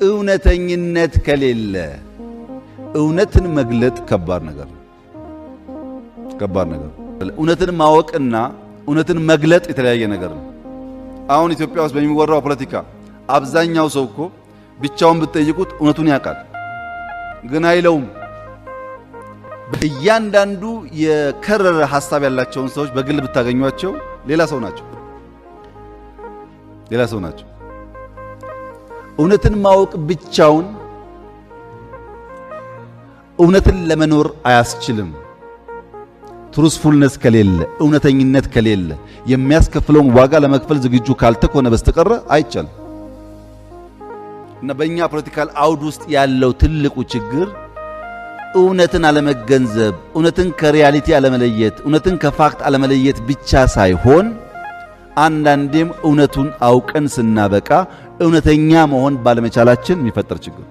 እውነተኝነት ከሌለ እውነትን መግለጥ ከባድ ነገር ነው። እውነትን ማወቅና እውነትን መግለጥ የተለያየ ነገር ነው። አሁን ኢትዮጵያ ውስጥ በሚወራው ፖለቲካ አብዛኛው ሰው እኮ ብቻውን ብትጠይቁት እውነቱን ያውቃል፣ ግን አይለውም። እያንዳንዱ የከረረ ሐሳብ ያላቸውን ሰዎች በግል ብታገኟቸው ሌላ ሰው ናቸው። እውነትን ማወቅ ብቻውን እውነትን ለመኖር አያስችልም። ትሩስፉልነስ ከሌለ፣ እውነተኝነት ከሌለ፣ የሚያስከፍለውን ዋጋ ለመክፈል ዝግጁ ካልተኮነ በስተቀር አይቻልም። እና በእኛ ፖለቲካል አውድ ውስጥ ያለው ትልቁ ችግር እውነትን አለመገንዘብ፣ እውነትን ከሪያሊቲ አለመለየት፣ እውነትን ከፋክት አለመለየት ብቻ ሳይሆን አንዳንዴም እውነቱን አውቀን ስናበቃ እውነተኛ መሆን ባለመቻላችን የሚፈጠር ችግር